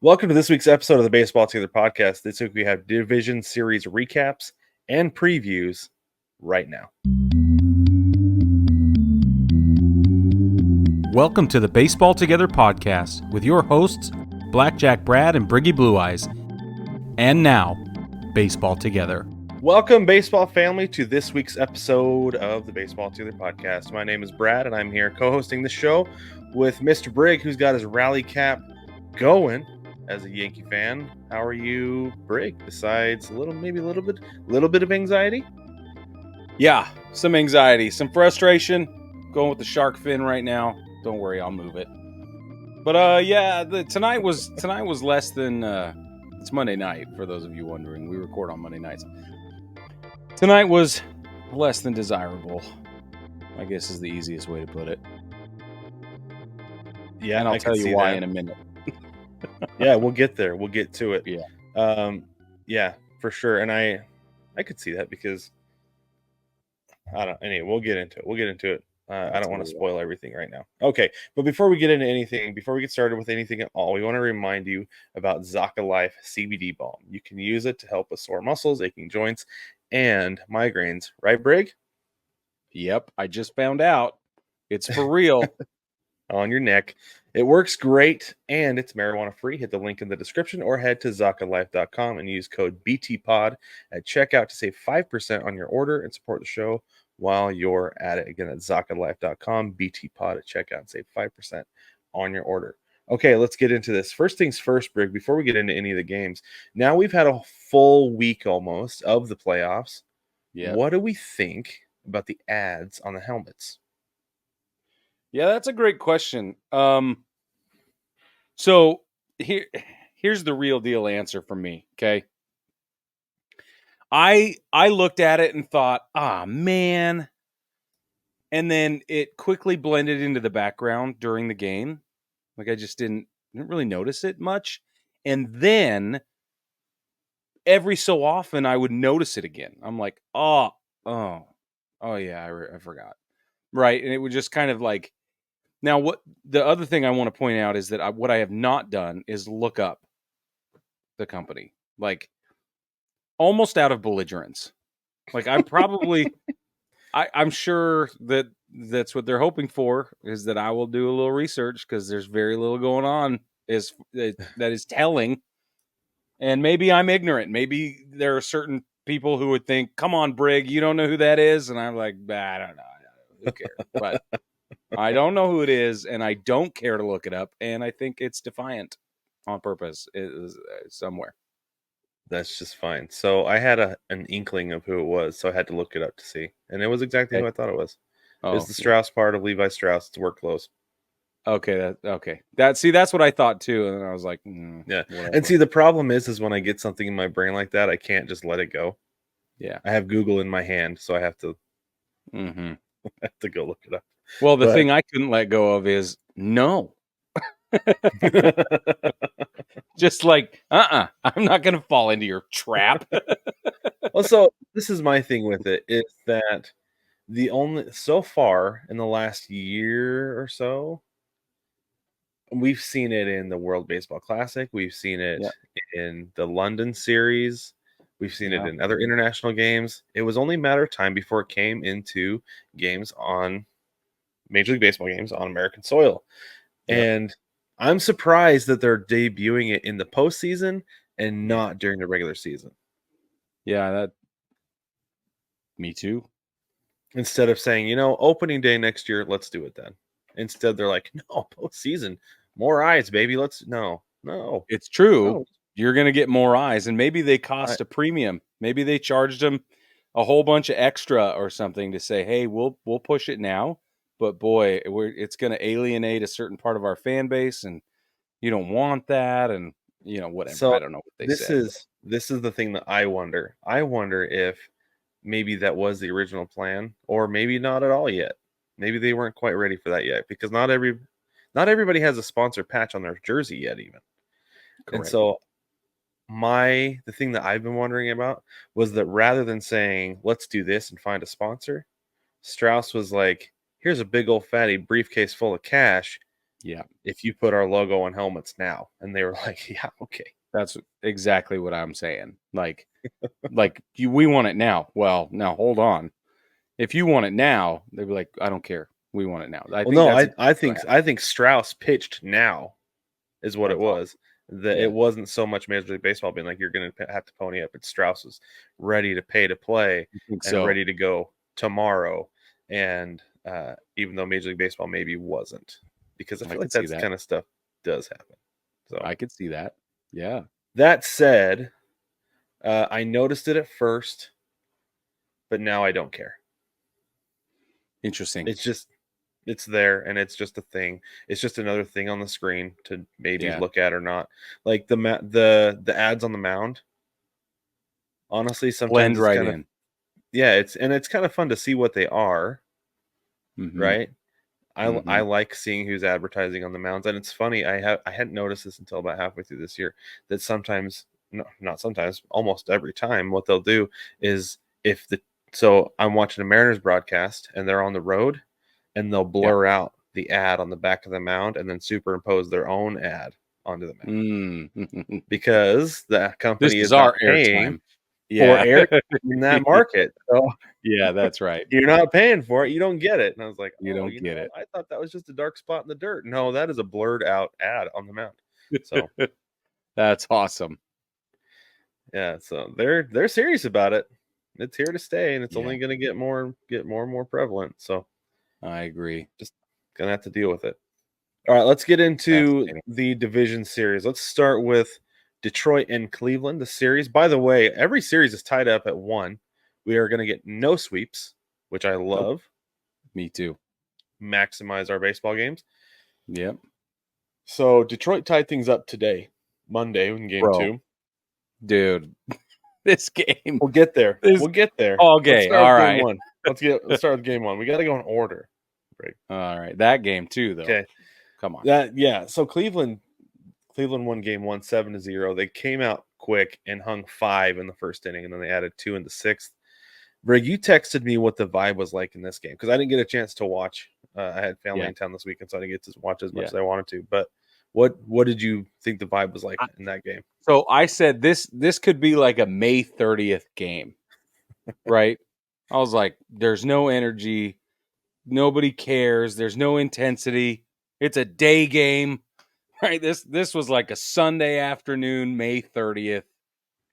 Welcome to this week's episode of the Baseball Together podcast. This week we have division series recaps and previews right now. Welcome to the Baseball Together podcast with your hosts, Blackjack Brad and Briggy Blue Eyes. And now, Baseball Together. Welcome, baseball family, to this week's episode of the Baseball Together podcast. My name is Brad, and I'm here co-hosting the show with Mr. Brig, who's got his rally cap going as a Yankee fan. How are you, Brig? Besides a little bit of anxiety? Yeah, some anxiety, some frustration. Going with the shark fin right now. Don't worry, I'll move it. But tonight was less than it's Monday night, for those of you wondering. We record on Monday nights. Tonight was less than desirable, I guess is the easiest way to put it. Yeah, and I'll tell you why in a minute. Yeah, we'll get there. We'll get to it. Yeah. Yeah, for sure. And I could see that because anyway, we'll get into it. I don't want to spoil everything right now. Okay, but before we get into anything, before we get started with anything at all, we want to remind you about Zaka Life CBD Balm. You can use it to help with sore muscles, aching joints, and migraines. Right, Brig? Yep, I just found out. It's for real. On your neck. It works great, and it's marijuana free. Hit the link in the description or head to ZakaLife.com and use code BTPOD at checkout to save 5% on your order and support the show while you're at it. Again, at ZakaLife.com, BTPOD at checkout and save 5% on your order. Okay, let's get into this. First things first, Brig, before we get into any of the games. Now we've had a full week almost of the playoffs. Yeah. What do we think about the ads on the helmets? Yeah, that's a great question. So here's the real deal answer from me, okay? I looked at it and thought, man. And then it quickly blended into the background during the game. Like I just didn't really notice it much. And then every so often I would notice it again. I'm like, oh yeah, I forgot. Right. And it would just kind of like, now, what the other thing I want to point out is that what I have not done is look up the company, like almost out of belligerence. Like I'm probably, I'm sure that that's what they're hoping for, is that I will do a little research because there's very little going on that is telling. And maybe I'm ignorant. Maybe there are certain people who would think, "Come on, Brig, you don't know who that is," and I'm like, I don't know, who cares? But I don't know who it is, and I don't care to look it up, and I think it's Defiant on purpose. It is somewhere. That's just fine. So I had an inkling of who it was, so I had to look it up to see. And it was exactly who I thought it was. It's the Strauss part of Levi Strauss. It's work clothes. Okay, that's what I thought too, and I was like, yeah. Whatever. And see, the problem is when I get something in my brain like that, I can't just let it go. Yeah, I have Google in my hand, so I have to. Mm-hmm. I have to go look it up. Well, the thing I couldn't let go of is no. Just like, I'm not going to fall into your trap. Well, so this is my thing with it, is that so far in the last year or so, we've seen it in the World Baseball Classic. We've seen it in the London series. We've seen it in other international games. It was only a matter of time before it came into games on Major League Baseball games on American soil. Yep. And I'm surprised that they're debuting it in the postseason and not during the regular season. Yeah, me too. Instead of saying, opening day next year, let's do it then. Instead, they're like, no, postseason, more eyes, baby. No. It's true. No. You're going to get more eyes, and maybe they cost a premium. Maybe they charged them a whole bunch of extra or something to say, hey, we'll push it now. But boy, it's going to alienate a certain part of our fan base, and you don't want that, and whatever. So I don't know what they said. This is the thing that I wonder. I wonder if maybe that was the original plan, or maybe not at all yet. Maybe they weren't quite ready for that yet, because not everybody has a sponsor patch on their jersey yet, even. Correct. And so the thing that I've been wondering about was that rather than saying, let's do this and find a sponsor, Strauss was like, here's a big old fatty briefcase full of cash. Yeah. if you put our logo on helmets now. And they were like, yeah, okay. That's exactly what I'm saying. Like we want it now. Well, now hold on. If you want it now, they'd be like, I don't care. We want it now. I Well, think no, that's I exactly what think I think Strauss pitched now is what it That's was. awesome. That Yeah, it wasn't so much Major League Baseball being like you're going to have to pony up. It's Strauss was ready to pay to play I think and so. ready to go tomorrow. And even though Major League Baseball maybe wasn't, because I I feel like could see that's that. kind of stuff does happen. So I could see that. Yeah. that said, I noticed it at first, but now I don't care. Interesting. It's just it's there and it's just a thing. It's just another thing on the screen to maybe Yeah. look at or not. Like the ads on the mound. Honestly, sometimes Blend it's right kind of in. yeah, it's kind of fun to see what they are, Mm-hmm. right? I Mm-hmm. like seeing who's advertising on the mounds, and it's funny. I hadn't noticed this until about halfway through this year that sometimes, no, not sometimes, almost every time, what they'll do is if the so I'm watching a Mariners broadcast and they're on the road, and they'll Yeah. blur out the ad on the back of the mound and then superimpose their own ad onto the mound Mm. because the This company is is not our paying airtime. for Yeah. air in that market. So Yeah, that's right. you're not paying for it, you don't get it. And I was like, You oh, don't get it. I thought that was just a dark spot in the dirt. No, that is a blurred out ad on the mound. So That's awesome. yeah, so they're serious about it. It's here to stay, and it's Yeah, only going to get more and more prevalent. So I agree. just gonna have to deal with it. All right, let's get into Fascinating. the division series. Let's start with Detroit and Cleveland. The series, by the way, every series is tied up at 1. We are going to get no sweeps, which I Nope. love. Me too. Maximize our baseball games. Yep. So Detroit tied things up today, Monday in game Bro, 2. dude, this game We'll get there. is We'll get there. Let's okay. start All with game right. 1. Let's start with game 1. We got to go in order. Right. All right. That game too, though. Okay. Come on. That yeah. So Cleveland won game 1 7-0. They came out quick and hung 5 in the first inning, and then they added 2 in the 6th. Brig, you texted me what the vibe was like in this game because I didn't get a chance to watch. I had family Yeah. in town this weekend, so I didn't get to watch as much Yeah. as I wanted to. But what did you think the vibe was like I, in that game? so I said this could be like a May 30th game, right? I was like, there's no energy, nobody cares, there's no intensity. It's a day game, right? This was like a Sunday afternoon, May 30th,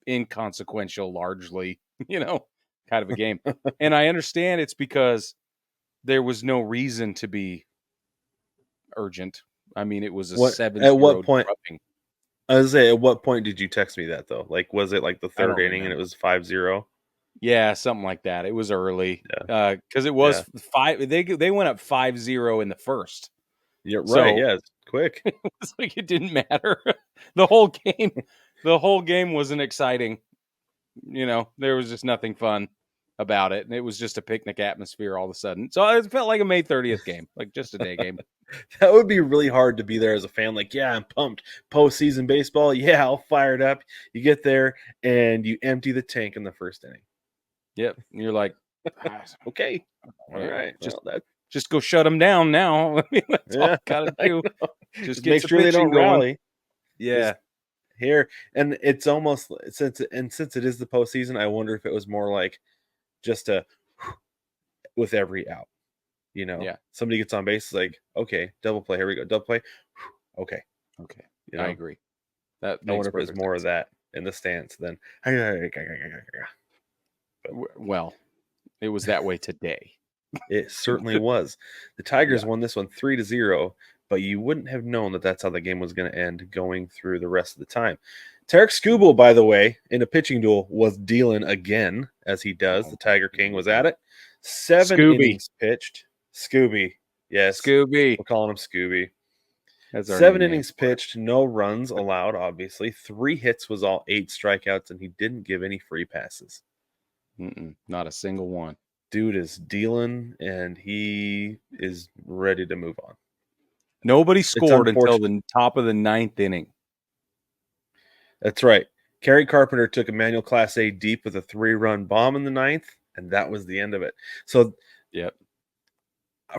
inconsequential largely, kind of a game. And I understand it's because there was no reason to be urgent. I mean, it was a What seven at what zero point? drubbing. I was say, at what point did you text me that though? Like, was it like the I third don't inning and it remember. was 5-0? Yeah, something like that. It was early Yeah, because it was yeah, five. They went up 5-0 in the first, you're right. so Yeah, it's quick. it's like it didn't matter. the whole game, the whole game wasn't exciting. There was just nothing fun about it, and it was just a picnic atmosphere all of a sudden. So it felt like a May 30th game, like just a day game. That would be really hard to be there as a fan. Like, yeah, I'm pumped. Postseason baseball, yeah, I'll fire it up. You get there and you empty the tank in the first inning. Yep, and you're like, ah, Okay, all yeah, right. just Well, that just go shut them down now. I mean, that's all yeah, you gotta I do. know. Just Just get make some sure they don't pitching going. rally. Just Yeah, here, and it's almost since it is the postseason, I wonder if it was more like just a with every out. yeah. Somebody gets on base, it's like, okay, double play, here we go, double play. Okay, Okay, you I know, agree. That I makes wonder if it's perfect more of sense. that in the stance than but Well, it was that way today. it certainly was. The Tigers Yeah. won this one 3-0, but you wouldn't have known that that's how the game was going to end going through the rest of the time. Tarek Skubal, by the way, in a pitching duel was dealing again, as he does. Oh The my Tiger King was at lord. it. 7 Scooby. innings pitched. Scooby. Yes, Scooby. we're calling him Scooby. That's our new 7 name innings for it. pitched, no runs allowed, obviously. 3 hits was all 8 strikeouts, and he didn't give any free passes. Not a single one. Dude is dealing, and he is ready to move on. Nobody It's scored until unfortunate. the top of the ninth inning. That's right. Kerry Carpenter took Emmanuel Class A deep with a 3-run bomb in the ninth, and that was the end of it. So Yep.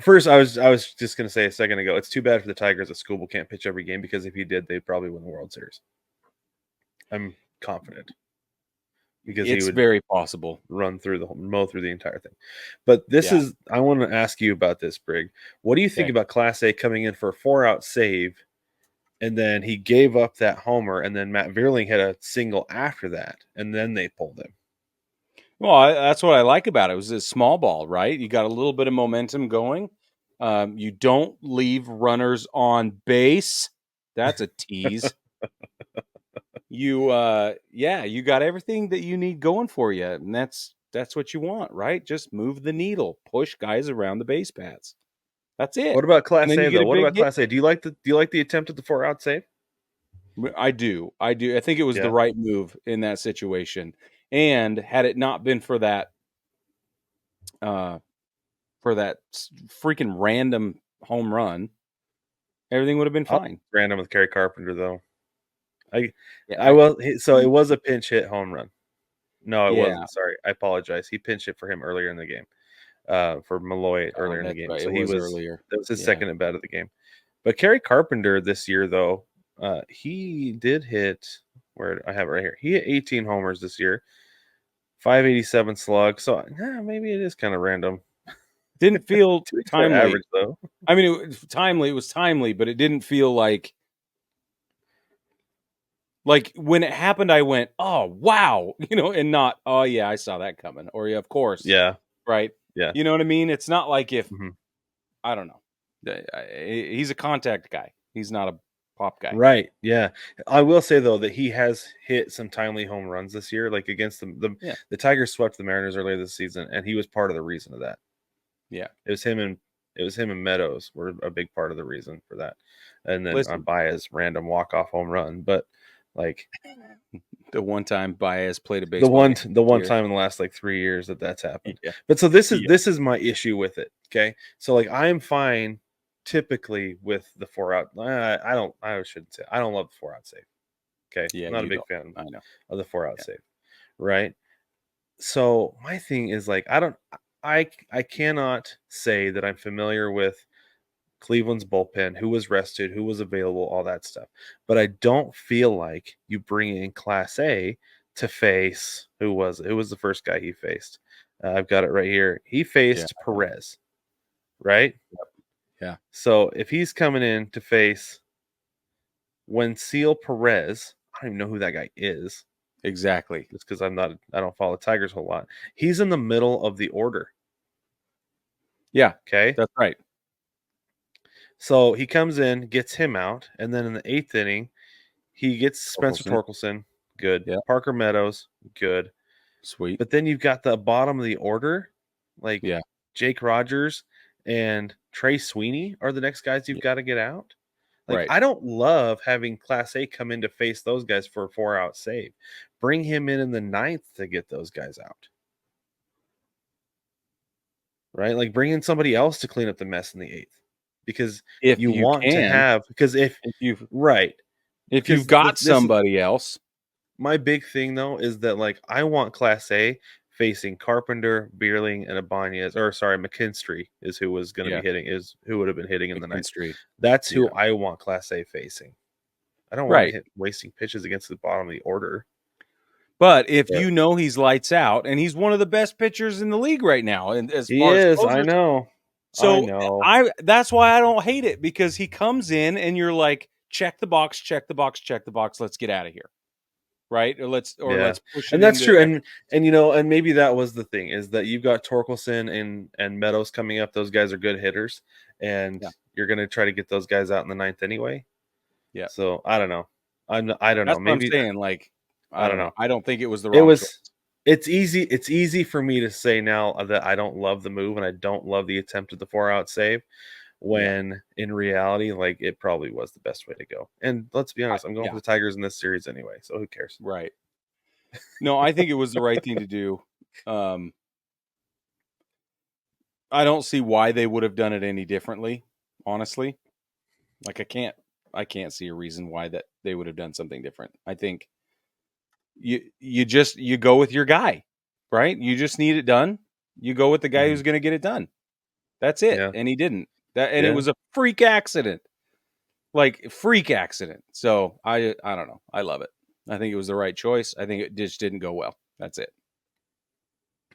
First, I was just gonna say a second ago, it's too bad for the Tigers that Skubal can't pitch every game because if he did, they'd probably win the World Series. I'm confident because he It's would very possible. run through the whole, mow through the entire thing. But this Yeah. is I want to ask you about this, Brig. What do you think Okay. about Class A coming in for a 4-out save, and then he gave up that homer, and then Matt Vierling hit a single after that, and then they pulled him. Well, that's what I like about it. It was a small ball, right? You got a little bit of momentum going. You don't leave runners on base. That's a tease. Yeah, you got everything that you need going for you, and that's what you want, right? Just move the needle, push guys around the base paths. That's it, What about and Class then A you get though? a What big about hit. Class A? Do you like the attempt at the 4-out save? I do, I do. I think it was the Yeah. right move in that situation, and had it not been uh, for that freaking random home run, everything would have been I'll fine. random with Kerry Carpenter though. I Yeah, I will. So it was a pinch hit home run. No, it yeah. wasn't. Sorry, I apologize. He pinch hit for him earlier in the game, for Malloy Oh, earlier in the that's game. right. So It was earlier. that was his Yeah, second at bat of the game. But Kerry Carpenter this year, though, he did hit. Where I have it right here. He hit 18 homers this year, 587 slug. So maybe it is kind of random. didn't feel 284 timely. average though. I mean, it was timely. It was timely, but it didn't feel like when it happened. I went, "Oh wow," and not, "Oh yeah, I saw that coming," or "Yeah, of course," Yeah, right? yeah. You know what I mean? It's not like if Mhm. I don't know. He's a contact guy. He's not a pop guy. Right. Yeah. I will say though that he has hit some timely home runs this year, like against Yeah, the Tigers swept the Mariners earlier this season, and he was part of the reason of that. yeah. It was him and Meadows were a big part of the reason for that. And then Listen, Baez random walk off home run, but like the one time Baez played a baseball game the this one year. time in the last like 3 years that that's happened. Yeah, But so yeah, this is my issue with it. Okay, so like I'm fine typically with the 4-out. I shouldn't say I don't love the 4-out save. Okay, yeah. not a You big don't. fan I know. of the 4-out Yeah. save, right? So my thing is like I cannot say that I'm familiar with Cleveland's bullpen, who was rested, who was available, all that stuff. But I don't feel like you bring in Class A to face who was the first guy he faced. I've got it right here. He Yeah. faced Perez, right? Yeah. So if he's coming in to face Wenceal Perez, I don't even know who that guy is, Exactly. just because I don't follow Tigers a whole lot. He's in the middle of the order. Yeah. Okay. That's right. So he comes in, gets him out, and then in the eighth inning, he gets Spencer Torkelson. Torkelson, good. Yeah. Parker Meadows, good. Sweet. But then you've got the bottom of the order, like Yeah. Jake Rogers and Trey Sweeney are the next guys you've Yeah. got to get out. Like, Right. I don't love having Class A come in to face those guys for a 4-out save. Bring him in the ninth to get those guys out, right? Like, bring in somebody else to clean up the mess in the eighth because If you you want to can, have, because if, if you've right, if you've because got this is somebody else, my big thing though is that like I want Class A facing Carpenter, Bierling, and Ibanez, or sorry, McKinstry is who was going to yeah, be hitting is who would have been hitting in the ninth. McKinstry. That's who Yeah. I want Class A facing. I don't want him Right. wasting pitches against the bottom of the order. But if But you know he's lights out and he's one of the best pitchers in the league right now, and as he far as is. I closers, know. I so know. I that's why I don't hate it because he comes in and you're like, check the box, check the box, check the box, let's get out of here. Right? Or Yeah, let's push it and that's into true. extra. And and maybe that was the thing is that you've got Torkelson and Meadows coming up. Those guys are good hitters, and Yeah. you're going to try to get those guys out in the ninth anyway. Yeah. So I don't know. I don't know. That's what I'm Maybe saying. Like, I I don't don't know. know. I don't think it was the It wrong choice. was. It's easy for me to say now that I don't love the move and I don't love the attempt at the 4-out save. Yeah. When in reality, like it probably was the best way to go. And let's be honest, I'm going for Yeah. the Tigers in this series anyway. So who cares? Right. No, I think it was the right thing to do. Um, I don't see why they would have done it any differently, honestly. Like I can't see a reason why that they would have done something different. I think you go with your guy, right? You just need it done. You go with the guy Mhm. who's going to get it done. That's it. Yeah. And he didn't. And it Yeah. was a freak accident. Like freak accident. So I don't know. I love it. I think it was the right choice. I think it just didn't go well. That's it.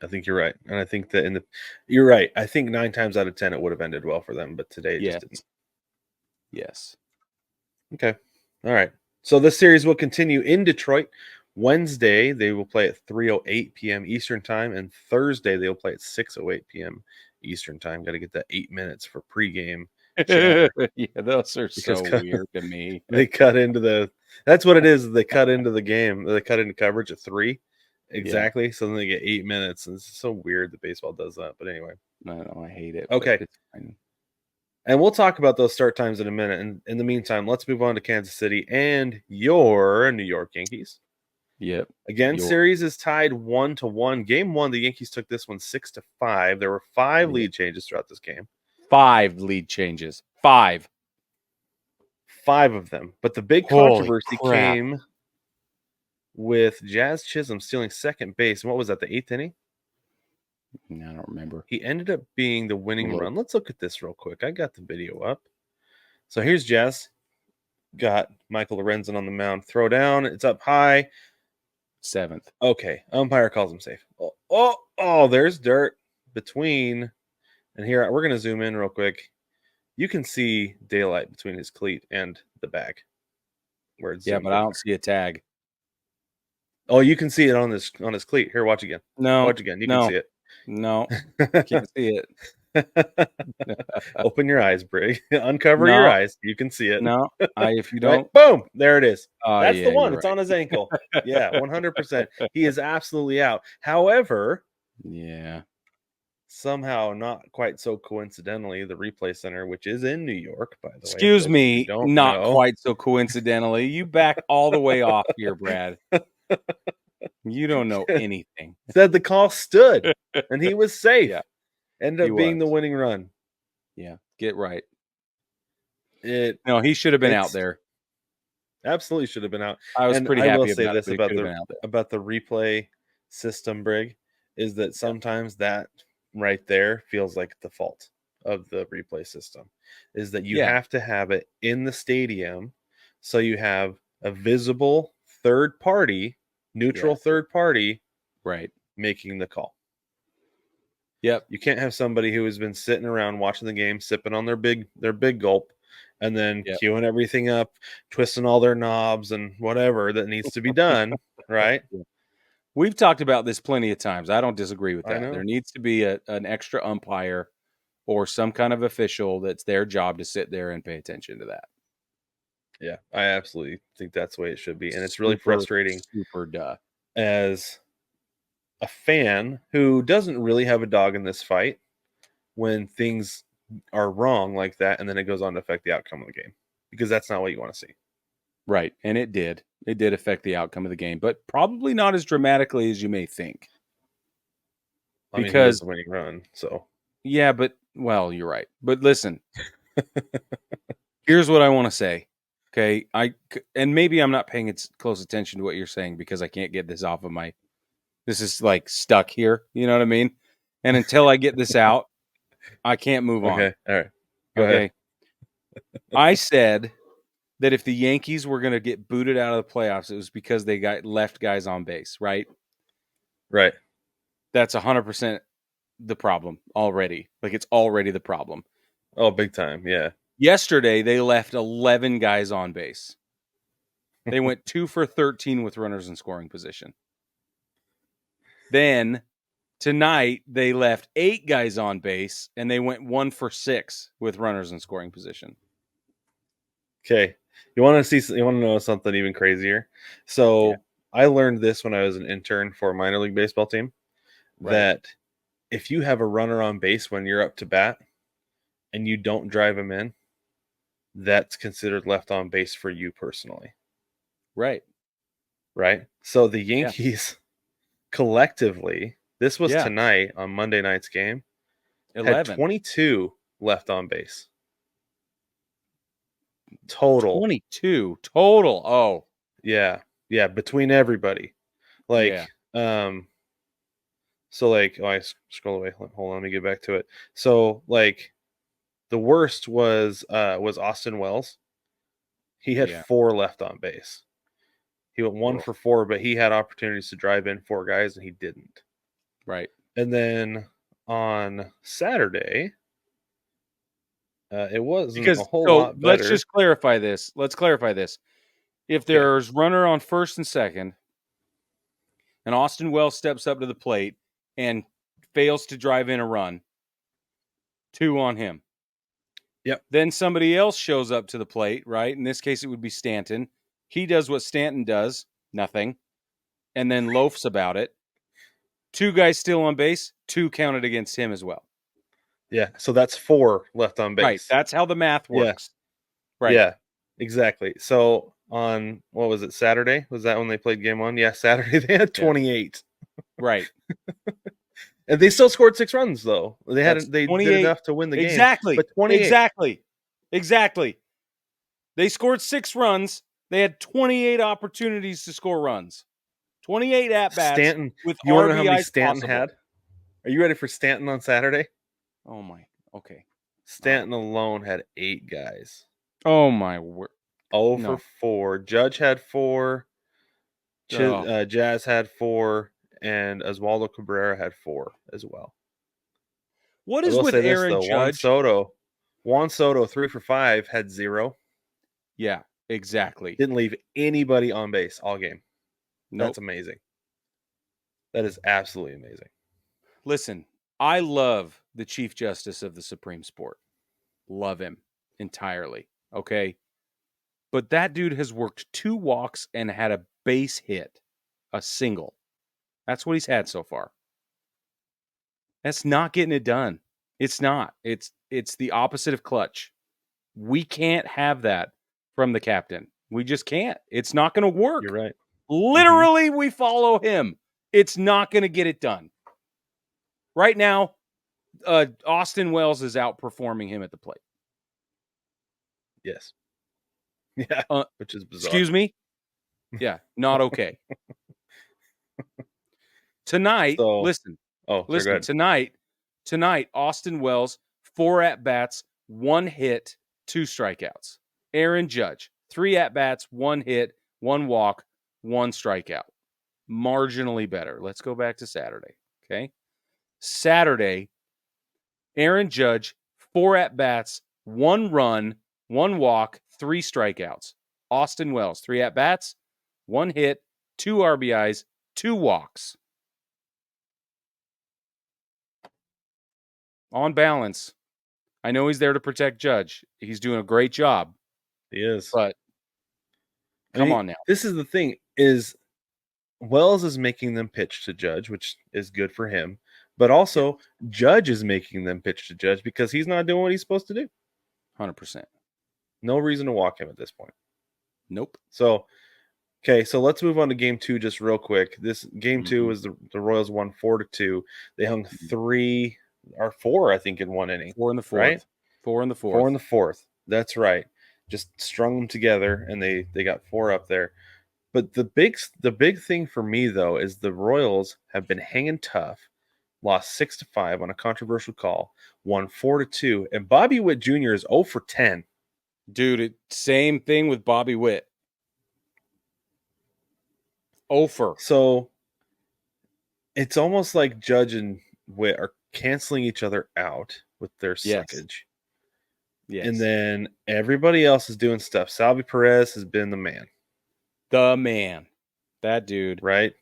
I think you're right. And I think that you're right. I think 9 times out of 10 it would have ended well for them, but today it just didn't. Yes. Yes. Okay. All right. So this series will continue in Detroit. Wednesday they will play at 3:08 p.m. Eastern time, and Thursday they will play at 6:08 p.m. Eastern time. Got to get that 8 minutes for pregame chatter Yeah, those are because so weird to me. they cut into the. That's what it is. They cut into the game. They cut into coverage at 3 Yeah. exactly. So then they get 8 minutes, and it's so weird that baseball does that. But anyway, I know I hate it, but okay. it's fine. And we'll talk about those start times in a minute. And in the meantime, let's move on to Kansas City and your New York Yankees. Yep. Again, Your series is tied 1-1. Game one, the Yankees took this one 6-5. There were 5 yep. lead changes throughout this game. 5 lead changes. 5. 5 of them. But the big Holy controversy crap. came with Jazz Chisholm stealing second base. And what was that, the 8th inning? I don't remember. He ended up being the winning Look. run. Let's look at this real quick. I got the video up. So here's Jazz. Got Michael Lorenzen on the mound. Throw down. It's up high. 7th. Okay. Umpire calls him safe. Oh, there's dirt between. And here, we're going to zoom in real quick. You can see daylight between his cleat and the bag where it's Yeah, zoomed but I in don't there. see a tag. Oh, you can see it on his cleat. Here, watch again. No. Watch again. You can No. see it. No. Can't see it. Open your eyes, Brig. Uncover your No. eyes. You can see it. No. If you Right? don't. Boom. There it is. Oh That's the yeah, one. you're It's on his ankle. right. Yeah, 100%. He is absolutely out. However, Yeah. somehow, not quite so coincidentally, the replay center, which is in New York, by the way, for Excuse those of you who me, don't not know, quite so coincidentally. You back all the way off here, Brad. You don't know anything. said the call stood and he was Yeah, safe. Ended he up being the was. winning run. Yeah, get right. It No, he should have been out it's there. absolutely should have been out. I was And pretty I will happy say about it, this but he about should have the been out there. replay system, Brig, is that Yeah. sometimes that right there feels like the fault of the replay system. Is that you Yeah. have to have it in the stadium so you have a visible third party, neutral Yeah. third party Right. making the call. Yep. You can't have somebody who has been sitting around watching the game, sipping on their big gulp, and then Yep. queuing everything up, twisting all their knobs and whatever that needs to be done. Right? Yeah. We've talked about this plenty of times. I don't disagree with I that. There know. needs to be an extra umpire or some kind of official that's their job to sit there and pay attention to that. Yeah, I absolutely think that's the way it should be, and it's really Super, frustrating super duh. as a fan who doesn't really have a dog in this fight when things are wrong like that, and then it goes on to affect the outcome of the game because that's not what you want to see. Right. And it did. It did affect the outcome of the game, but probably not as dramatically as you may think. I mean, he is Because, the winning run, so yeah, but, well, you're right. But listen, here's what I want to say. Okay. And maybe I'm not paying close attention to what you're saying because I can't get this off of this is like stuck here. You know what I mean? And until I get this out, I can't move on. okay, all right, go ahead. Okay. I said that if the Yankees were going to get booted out of the playoffs, it was because they got left guys on base, right? Right. That's 100% the problem already. Like it's already the problem. Oh, big time. Yeah. Yesterday, they left 11 guys on base. They went 2 for 13 with runners in scoring position. Then tonight, they left 8 guys on base and they went 1 for 6 with runners in scoring position. Okay. You want to know something even crazier? So Yeah. I learned this when I was an intern for a minor league baseball team Right. that if you have a runner on base when you're up to bat and you don't drive him in, that's considered left on base for you personally. Right. Right. So the Yeah. Yankees collectively, this was Yeah. tonight on Monday night's game, had 11. 22 left on base total. 22 total. Oh, Yeah. Yeah. Between everybody. yeah. Like, So like, oh, scroll away. Hold on, let me get back to it. So like, the worst was Austin Wells. He had Yeah. 4 left on base. He went 1 Ugh. for 4, but he had opportunities to drive in 4 guys, and he didn't. Right. And then on Saturday, it wasn't a Because whole so lot let's better. just clarify this. Let's clarify this. If Okay. there's runner on first and second, and Austin Wells steps up to the plate and fails to drive in a run, 2 on him. Yep. Then somebody else shows up to the plate, right? In this case, it would be Stanton. He does what Stanton does, nothing, and then loafs about it. 2 guys still on base, 2 counted against him as well. Yeah. So that's 4 left on Right. base. That's how the math Yeah. works. Right. Yeah. Exactly. So on what was it, Saturday? Was that when they played game 1? Yeah, Saturday they had Yeah. 28. Right. And they still scored 6 runs though. That's They did 28. enough to win the game, Exactly. but 28. Exactly. Exactly. They scored 6 runs. They had 28 opportunities to score runs. 28 at bats Stanton, with you wanna know how many RBIs Stanton possible. had? Are you ready for Stanton on Saturday? Oh my. Okay. All right. Stanton alone had 8 guys. Oh my word. 0 for No. 4. Judge had 4, Oh. Jazz had 4, and Oswaldo Cabrera had 4 as well. What I is will with say this Aaron though, Judge? Juan Soto 3 for 5 had 0. Yeah, exactly. Didn't leave anybody on base all game. That's Nope. amazing. That is absolutely amazing. Listen, I love the Chief Justice of the Supreme Sport. Love him entirely. Okay. But that dude has worked 2 walks and had a base hit, a single. That's what he's had so far. That's not getting it done. It's not. It's the opposite of clutch. We can't have that from the captain. We just can't. It's not going to You're work. right. Mhm. Literally, we follow him. It's not going to get it done. Right now, Austin Wells is outperforming him at the plate. Yes. Yeah, Uh, which is bizarre. excuse me? Yeah, not okay. Tonight, So listen, oh, sorry, go listen. ahead. Tonight, Austin Wells 4 at bats, 1 hit, 2 strikeouts. Aaron Judge 3 at bats, 1 hit, 1 walk, 1 strikeout. Marginally better. Let's go back to Saturday. Okay, Saturday, Aaron Judge 4 at bats, 1 run, 1 walk, 3 strikeouts. Austin Wells 3 at bats, 1 hit, 2 RBIs, 2 walks. On balance, I know he's there to protect Judge. He's doing a great job, He is. but I come mean, on now. this is the thing is Wells is making them pitch to Judge, which is good for him, but Yeah, also Judge is making them pitch to Judge because he's not doing what he's supposed to do. 100%. No reason to walk him at this point. Nope. So, okay, so let's move on to game 2 just real quick. This game 2 Mhm. was the Royals won 4-2. They hung Mhm. 3 or 4, I think, in one inning, 4 in the right? 4th. 4 in the 4 in 4th. the 4th. That's right. Just strung them together and they got 4 up there. But the big thing for me though is the Royals have been hanging tough, lost 6-5 on a controversial call, won 4-2, and Bobby Witt Jr. is 0 for 10. Dude, same thing with Bobby Witt. Ofer. So it's almost like Judge and Witt are canceling each other out with their Yes. suckage. And Yes. then everybody else is doing stuff. Salvi Perez has been the man, The man. That dude. right?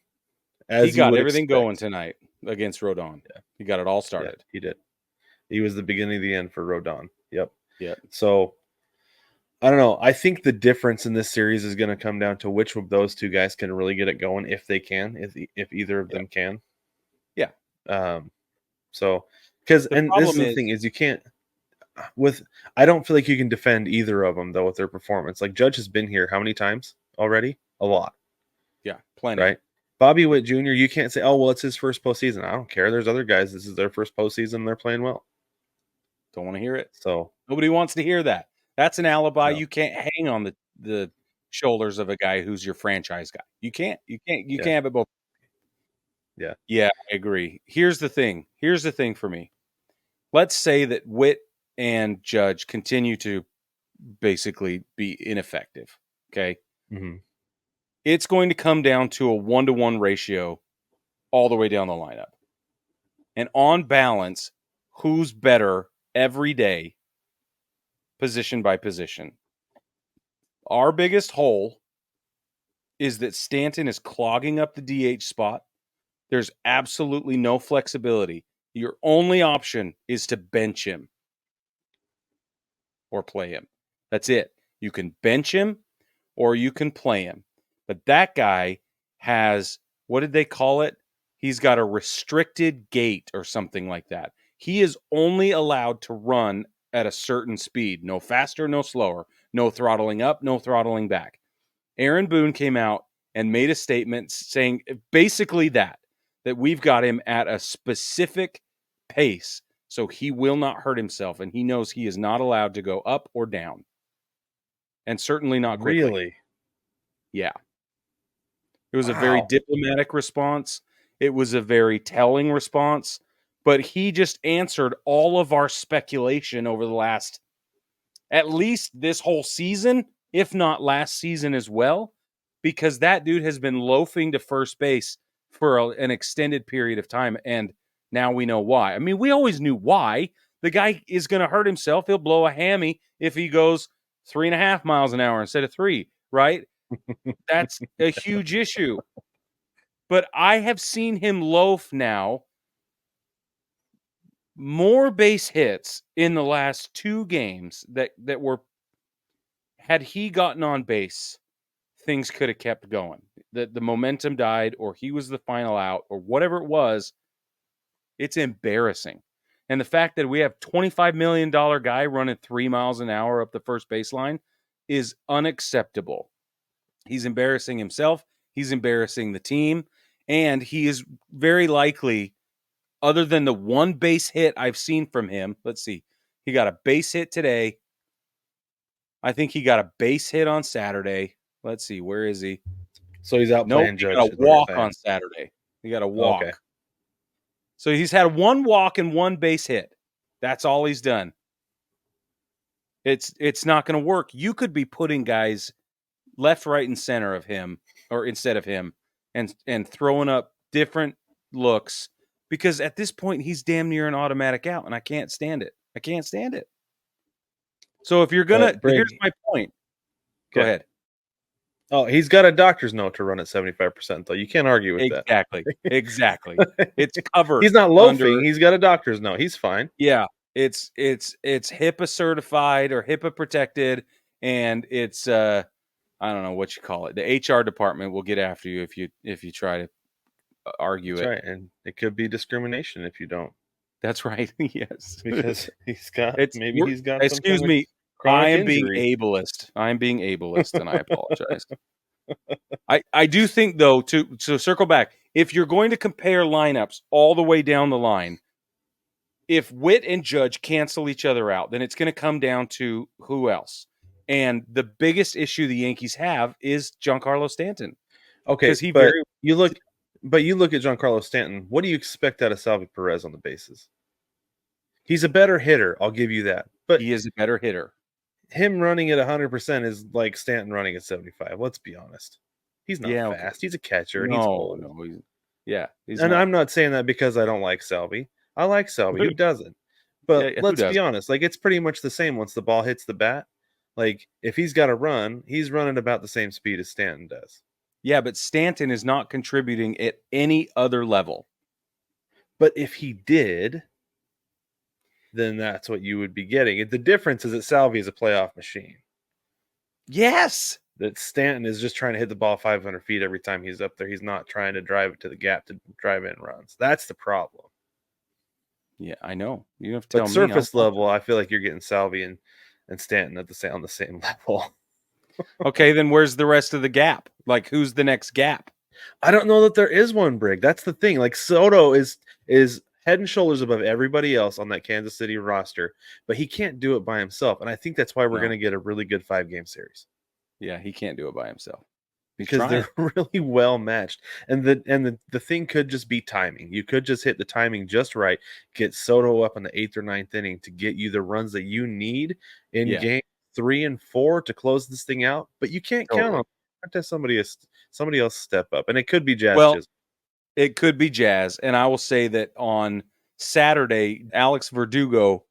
He As you got would everything going expect. tonight against Rodon. Yeah, He got it all yeah, started. he did. He was the beginning of the end for Rodon. Yep. Yep. So I don't know. I think the difference in this series is going to come down to which of those two guys can really get it going, if they can, if either of Yep. them can. Yeah. Um, so because The and this is problem the is, thing is you can't with I don't feel like you can defend either of them though with their performance. Like Judge has been here how many times already? A lot, yeah, plenty. right? Bobby Witt Jr. You can't say, oh well, it's his first postseason. I don't care. There's other guys. This is their first postseason. And they're playing well. Don't want to hear it. So Nobody wants to hear that. That's an alibi no, you can't hang on the shoulders of a guy who's your franchise guy. You can't. You yeah, can't have it both. Yeah. Yeah, I agree. Here's the thing. Here's the thing for me. Let's say that Witt and Judge continue to basically be ineffective. Okay. Mhm. It's going to come down to a 1-to-1 ratio all the way down the lineup. And on balance, who's better every day, position by position? Our biggest hole is that Stanton is clogging up the DH spot. There's absolutely no flexibility. Your only option is to bench him or play him. That's it. You can bench him or you can play him. But that guy has, what did they call it? He's got a restricted gait or something like that. He is only allowed to run at a certain speed, no faster, no slower, no throttling up, no throttling back. Aaron Boone came out and made a statement saying basically that we've got him at a specific pace so he will not hurt himself, and he knows he is not allowed to go up or down, and certainly not quickly. Really? Yeah. It was a very Wow. diplomatic response. It was a very telling response, but he just answered all of our speculation over the last, at least this whole season, if not last season as well, because that dude has been loafing to first base for an extended period of time. And now we know why. I mean, we always knew why. The guy is going to hurt himself. He'll blow a hammy if he goes 3.5 miles an hour instead of 3, right? That's a huge issue. But I have seen him loaf now more base hits in the last 2 games that were, had he gotten on base, things could have kept going. The momentum died, or he was the final out, or whatever it was. It's embarrassing. And the fact that we have $25 million guy running 3 miles an hour up the first baseline is unacceptable. He's embarrassing himself. He's embarrassing the team. And he is very likely, other than the one base hit I've seen from him, let's see. He got a base hit today. I think he got a base hit on Saturday. Let's see. Where is he? So he's out Nope. playing He got Judge, a is what you're walk saying. on Saturday. He got a Okay. walk. So he's had one walk and one base hit. That's all he's done. It's not going to work. You could be putting guys left, right, and center of him, or instead of him, and throwing up different looks, because at this point he's damn near an automatic out, and I can't stand it. I can't stand it. So if you're gonna, But here's Brig, my point. Go okay. ahead. Oh, he's got a doctor's note to run at 75%, though. You can't argue with that. Exactly. Exactly. It's covered He's not loafing. under, He's got a doctor's note. He's fine. yeah. It's HIPAA certified or HIPAA protected, and it's I don't know what you call it. The HR department will get after you if you try to argue That's it. right. And it could be discrimination if you don't, That's right. Yes. because It's maybe he's got some excuse kind of me. I chronic am being injury. ableist. I'm being ableist, and I apologize. I do think though, to circle back, if you're going to compare lineups all the way down the line, if Witt and Judge cancel each other out, then it's going to come down to who else. And the biggest issue the Yankees have is Giancarlo Stanton, Okay, because he very, you look at Giancarlo Stanton. What do you expect out of Salvi Perez on the bases? He's a better hitter, I'll give you that. But he is a better hitter. him running at 100% is like Stanton running at 75. Let's be honest. He's not Yeah, okay. fast. He's a catcher and he's No, old. no, he's And not. I'm not saying that because I don't like Salvi. I like Salvi. Who doesn't? But Yeah, who let's does? be honest. Like, it's pretty much the same once the ball hits the bat. Like, if he's got to run, he's running about the same speed as Stanton does. Yeah, but Stanton is not contributing at any other level. But if he did, then that's what you would be getting. The difference is that Salvi is a playoff machine. Yes. That Stanton is just trying to hit the ball 500 feet every time he's up there. He's not trying to drive it to the gap to drive in runs. That's the problem. Yeah, I know. You have to But tell me. surface level, I feel like you're getting Salvi and Stanton on the same level. Okay, then where's the rest of the gap? Like, who's the next gap? I don't know that there is one, Brig. That's the thing. Like, Soto is head and shoulders above everybody else on that Kansas City roster, but he can't do it by himself. And I think that's why we're No. going to get a really good 5-game series. Yeah, he can't do it by himself. He's because trying. they're really well matched. And the thing could just be timing. You could just hit the timing just right, get Soto up in the 8th or ninth inning to get you the runs that you need in Yeah, game 3 and 4 to close this thing out, but you can't count on totally. to somebody else step up, and it could be Jazz Well, Chisholm. it could be Jazz, and I will say that on Saturday, Alex Verdugo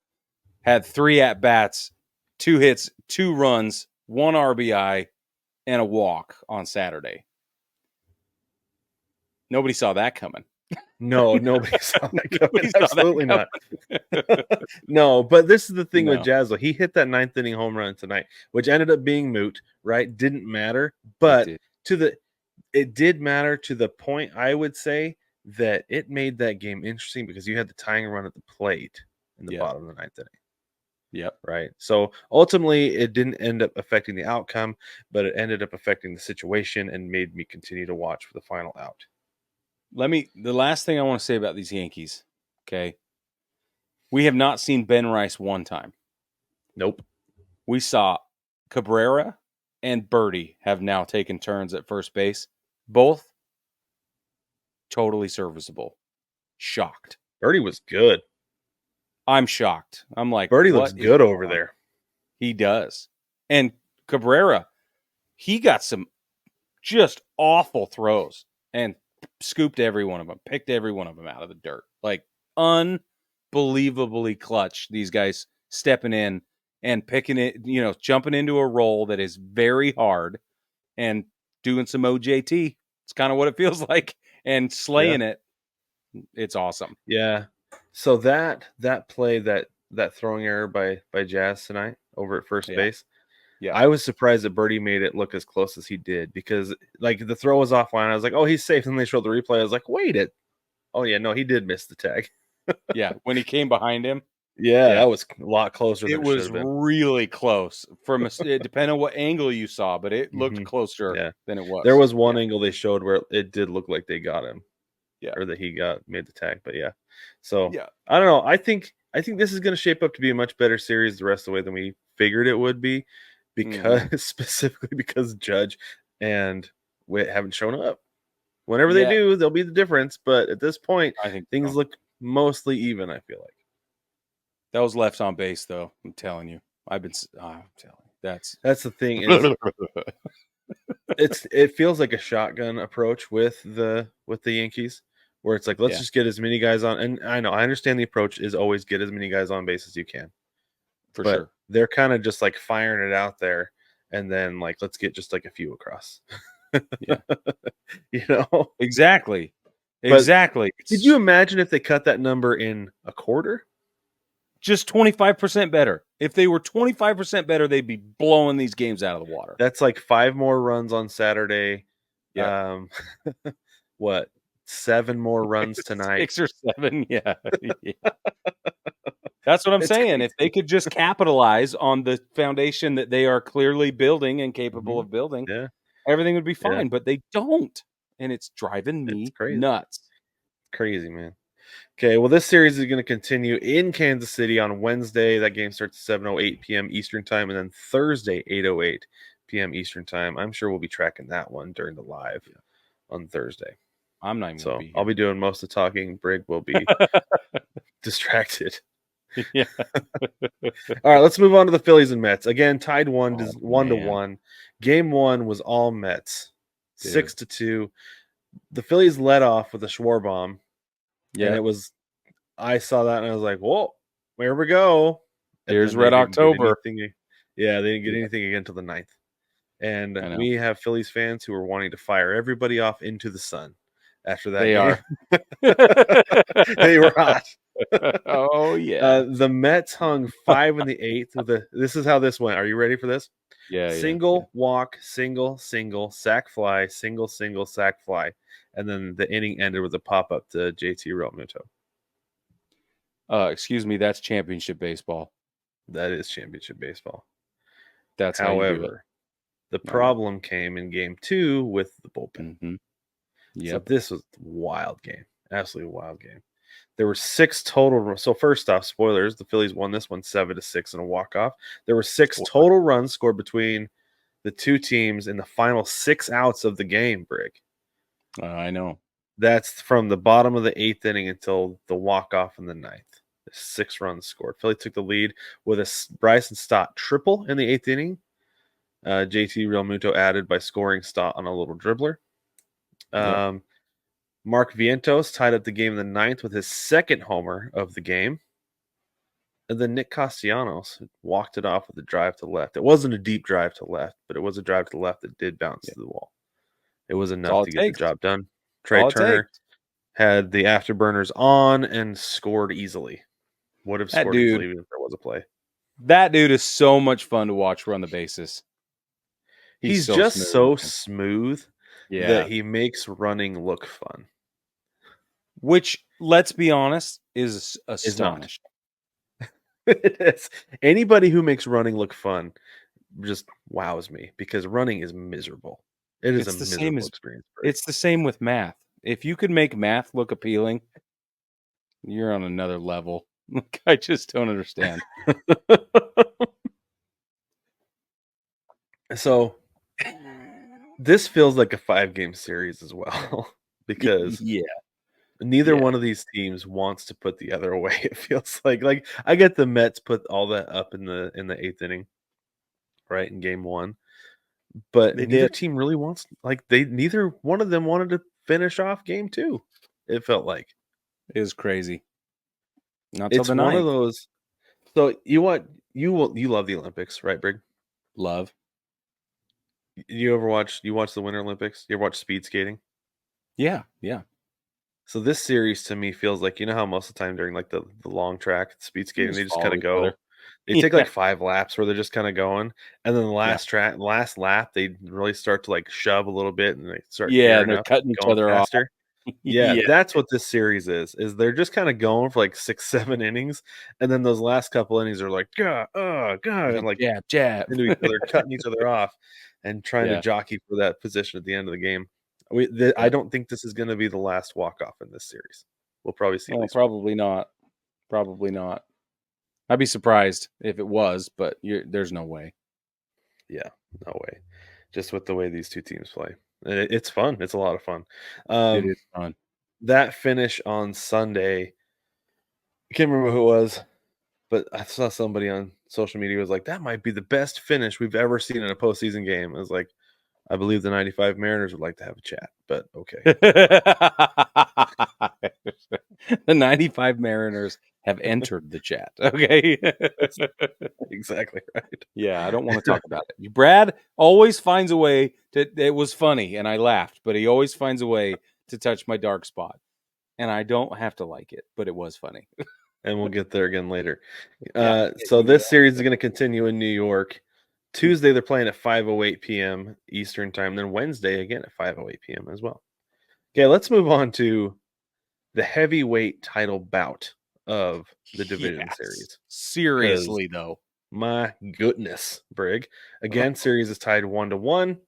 had 3 at bats, 2 hits, 2 runs, 1 RBI, and a walk on Saturday. Nobody saw that coming. No, nobody saw that coming. Nobody saw that Absolutely not. coming. No, but this is the thing with No, Jazz, though. He hit that ninth inning home run tonight, which ended up being moot, right? Didn't matter, it but did. to the it did matter to the point, I would say, that it made that game interesting because you had the tying run at the plate in the Yep. bottom of the ninth inning, Yep. right? So ultimately, it didn't end up affecting the outcome, but it ended up affecting the situation and made me continue to watch for the final out. The last thing I want to say about these Yankees, okay? We have not seen Ben Rice one time. Nope. We saw Cabrera and Birdie have now taken turns at first base. Both totally serviceable. Shocked. Birdie was good. I'm shocked. I'm like, Birdie looks what is good going over on? there. He does. And Cabrera, he got some just awful throws and scooped every one of them, picked every one of them out of the dirt. Like unbelievably clutch. These guys stepping in and picking it, jumping into a role that is very hard and doing some OJT. It's kind of what it feels like and Yeah. slaying it. It's awesome. Yeah. So that play that throwing error by Jazz tonight over at first Yeah. base, Yeah. I was surprised that Birdie made it look as close as he did because like the throw was offline. I was like, oh, he's safe. And they showed the replay. I was like, wait it. Oh yeah, no, he did miss the tag. Yeah. When he came behind him, Yeah, yeah. that was a lot closer It than it should was have been. really close from it depending on what angle you saw, but it looked Hmm. closer Yeah. than it There was. was one Yeah. angle they showed where it did look like they got him Yeah. or that he got made the tag, but yeah. So Yeah. I don't know. I think this is going to shape up to be a much better series the rest of the way than we figured it would be, because Mhm. specifically because Judge and Witt haven't shown up. Whenever they Yeah, do, there'll be the difference. But at this point, I think things so. look mostly even. I feel like That was left on base, though. I'm telling you. I'm telling you. That's that's the thing is it feels like a shotgun approach with the Yankees, where it's like let's yeah, just get as many guys on. And I understand the approach is always get as many guys on base as you can, for but sure. they're kind of just like firing it out there, and then like let's get just like a few across, Yeah, you know. exactly, But exactly. could you It's imagine if they cut that number in a quarter? just 25% better. If they were 25% better, they'd be blowing these games out of the water. That's like 5 more runs on Saturday. Yeah, Um, what, 7 more runs tonight? 6 or 7. Yeah, yeah. That's what I'm It's saying. If they crazy. could just capitalize on the foundation that they are clearly building and capable Mhm. of building, Yeah, everything would be yeah, fine. But they don't, and it's driving it's me crazy. nuts. Crazy, man. Okay, well, this series is gonna continue in Kansas City on Wednesday. That game starts at 7:08 PM Eastern Time, and then Thursday, 8:08 PM Eastern Time. I'm sure we'll be tracking that one during the live Yeah. on Thursday. I'm not even going to So, be I'll here. be doing most of the talking. Brig will be distracted. Yeah. All right, let's move on to the Phillies and Mets. Again, tied Oh one to man, one. Game one was all Mets, dude. 6-2. The Phillies led off with a Schwarber, and Yeah. it was I saw that and I was like, "Whoa, here we go!" And Here's then they Red didn't get October. anything. Yeah, they didn't get Yeah, anything again until the ninth. And I know. we have Phillies fans who are wanting to fire everybody off into the sun after that They game. are. They were hot. Oh yeah. The Mets hung 5 in the eighth with a. This is how this went. Are you ready for this? Yeah, yeah, yeah. Single, walk, single, single, sack fly, single, single, sack fly. And then the inning ended with a pop up to JT Realmuto. Excuse me, that's championship baseball. That is championship baseball. That's how you do it. However, the I know. problem came in game two with the bullpen. Mm-hmm. So Yep. this was a wild game. Absolutely wild game. There were 6 total. So first off, spoilers: the Phillies won this one 7-6 in a walk off. There were 6 Spoiler. total runs scored between the two teams in the final 6 outs of the game, Brig. I know. That's from the bottom of the 8th inning until the walk-off in the ninth. 6 runs scored. Philly took the lead with a Bryson Stott triple in the 8th inning. JT Realmuto added by scoring Stott on a little dribbler. Yep. Mark Vientos tied up the game in the ninth with his second homer of the game. And then Nick Castellanos walked it off with a drive to left. It wasn't a deep drive to left, but it was a drive to left that did bounce Yeah. to the wall. It was That's enough all it to get the takes. job done. That's Trey all it Turner takes. had the afterburners on and scored easily. Would have That scored dude. easily even if there was a play. That dude is so much fun to watch run the bases. He's He's so just smooth. so smooth that Yeah. he makes running look fun. Which, let's be honest, is Is not. astonishing. It is. Anybody who makes running look fun just wows me because running is miserable. It is a It's the same miserable as experience. it's the same with math. If you could make math look appealing, you're on another level. Like, I just don't understand. So this feels like a 5-game series as well because Yeah. neither Yeah. one of these teams wants to put the other away. It feels like I get the Mets put all that up in the 8th inning, right, in game 1. But They neither did. team really wants neither one of them wanted to finish off game 2. It felt like. It was crazy. Not till It's the one of ninth. those. So you love the Olympics, right, Brig? Love. You watch the Winter Olympics? You ever watch speed skating? Yeah. Yeah. So this series to me feels like, you know how most of the time during like the long track speed You skating, just they just kind follow of each other. go. They take Yeah. like 5 laps where they're just kind of going, and then the Yeah. last lap they really start to like shove a little bit and they start Yeah. And gearing they're up, cutting each going other off. faster. Yeah, Yeah. that's what this series is they're just kind of going for like 6, 7 innings, and then those last couple innings are like, God, oh, God, and like Jab, jab. into each other, cutting each other off, and trying to Yeah. jockey for that position at the end of the game. I Yep. don't think this is going to be the last walk off in this series. We'll probably see at Oh, least one. probably not. Probably not. I'd be surprised if it was, but there's no way. Yeah, no way. Just with the way these two teams play, and it's fun. It's a lot of fun. It Um, is fun. that finish on Sunday, I can't remember who it was, but I saw somebody on social media was like, "That might be the best finish we've ever seen in a postseason game." I was like, "I believe the '95 Mariners would like to have a chat," but okay. The 95 Mariners have entered the chat. Okay. That's exactly right. Yeah, I don't want to talk about it. Brad always finds a way to, it was funny and I laughed, but he always finds a way to touch my dark spot. And I don't have to like it, but it was funny. And we'll get there again later. Yeah. So this series is going to continue in New York. Tuesday they're playing at 5:08 p.m. Eastern time. Then Wednesday again at 5:08 p.m. as well. Okay, let's move on to the heavyweight title bout of the division Yes. series. Because Seriously, though. my goodness, Brig. Again, series is tied 1-1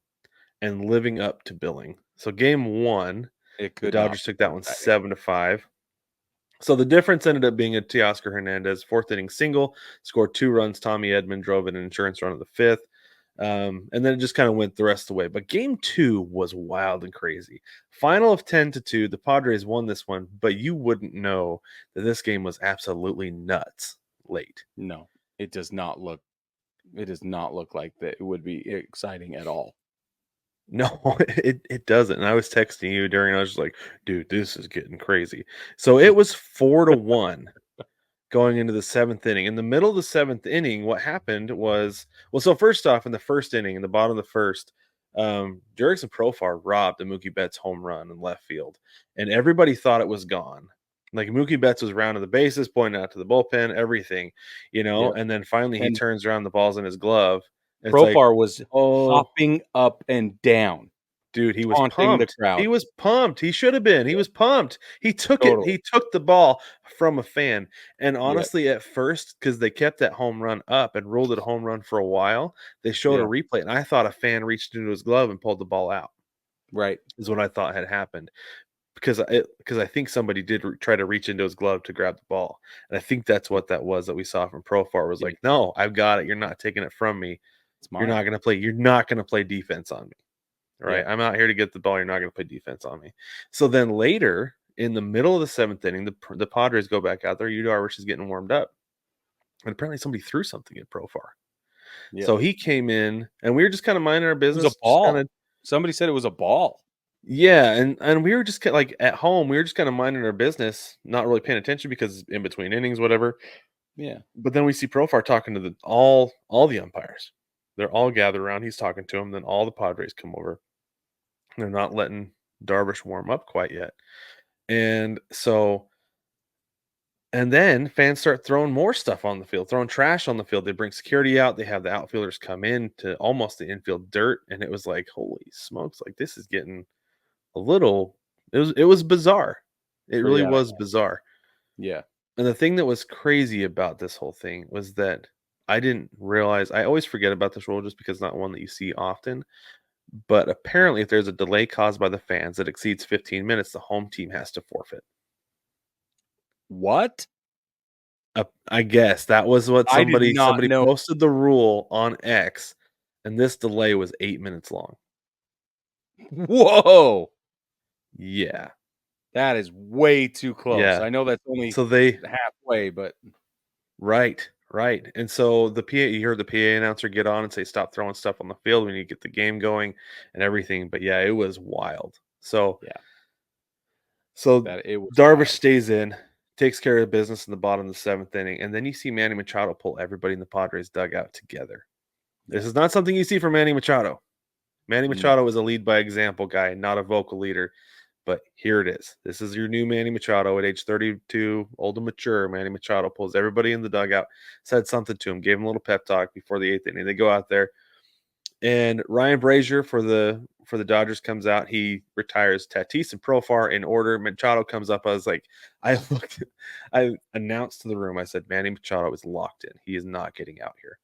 and living up to billing. So game 1, It the could not Dodgers be took that more one exciting. 7-5. So the difference ended up being a Teoscar Hernandez fourth inning single, scored 2 runs. Tommy Edman drove an insurance run of the fifth. And then it just kind of went the rest of the way. But game 2 was wild and crazy. Final of 10-2. The Padres won this one, but you wouldn't know that this game was absolutely nuts late. No, it does not look. It does not look like that. It would be exciting at all. No, it doesn't. And I was texting you during, I was just like, dude, this is getting crazy. So it was 4-1 going into the 7th inning. In the middle of the 7th inning, what happened was, well, so first off, in the first inning, in the bottom of the first, Jurickson Profar robbed a Mookie Betts home run in left field, and everybody thought it was gone. Like Mookie Betts was rounding the bases, pointing out to the bullpen, everything, Yep. and then finally he And turns around, the ball's in his glove. And it's like, Profar was oh, hopping up and down, dude, he was taunting the pumped. He crowd. was pumped. He should have been. He Yeah, was pumped. He took it. totally. He took the ball from a fan. And Yep. honestly, at first, because they kept that home run up and ruled it a home run for a while, they showed a Yeah. replay, and I thought a fan reached into his glove and pulled the ball out. Right. Is what I thought had happened because I think somebody did try to reach into his glove to grab the ball, and I think that's what that was that we saw from Profar was Yeah. like, no, I've got it. You're not taking it from me. It's mine. You're not gonna play defense on me. Right? Yep. I'm out here to get the ball. You're not gonna play defense on me. So then later in the middle of the seventh inning, the Padres go back out there. Yu Darvish is getting warmed up, and apparently somebody threw something at Profar. Yep. So he came in, and we were just kind of minding our It was a business, just kind ball. of Somebody said it was a ball. yeah, and we were just like at home, we were just kind of minding our business, not really paying attention because in between innings, whatever. Yeah. But then we see Profar talking to the all the umpires. They're all gathered around. He's talking to them. Then all the Padres come over. They're not letting Darvish warm up quite yet. And so and then fans start throwing more stuff on the field, throwing trash on the field. They bring security out. They have the outfielders come in to almost the infield dirt. And it was like, holy smokes, like this is getting a little it was bizarre. It really Pretty out of was hand. bizarre. Yeah. And the thing that was crazy about this whole thing was that I didn't realize I always forget about this rule just because it's not one that you see often. But apparently if there's a delay caused by the fans that exceeds 15 minutes, the home team has to forfeit. What? I guess that was what I did not somebody know. posted the rule on X, and this delay was 8 minutes long. Whoa. Yeah, That is way too close. yeah. I know that's only So they halfway, but right, right. And so the PA, you heard the PA announcer get on and say, "Stop throwing stuff on the field. We need to get the game going and everything." But yeah, it was wild. So yeah, so that it was Darvish wild. stays in, takes care of business in the bottom of the seventh inning, and then you see Manny Machado pull everybody in the Padres dugout together. This Yeah. is not something you see from Manny Machado. Manny No. Machado is a lead by example guy, not a vocal leader. But here it is. This is your new Manny Machado at age 32, old and mature. Manny Machado pulls everybody in the dugout, said something to him, gave him a little pep talk before the eighth inning. They go out there, and Ryan Brazier for the Dodgers comes out. He retires Tatis and Profar in order. Machado comes up. I was like, I announced to the room. I said, Manny Machado is locked in. He is not getting out here.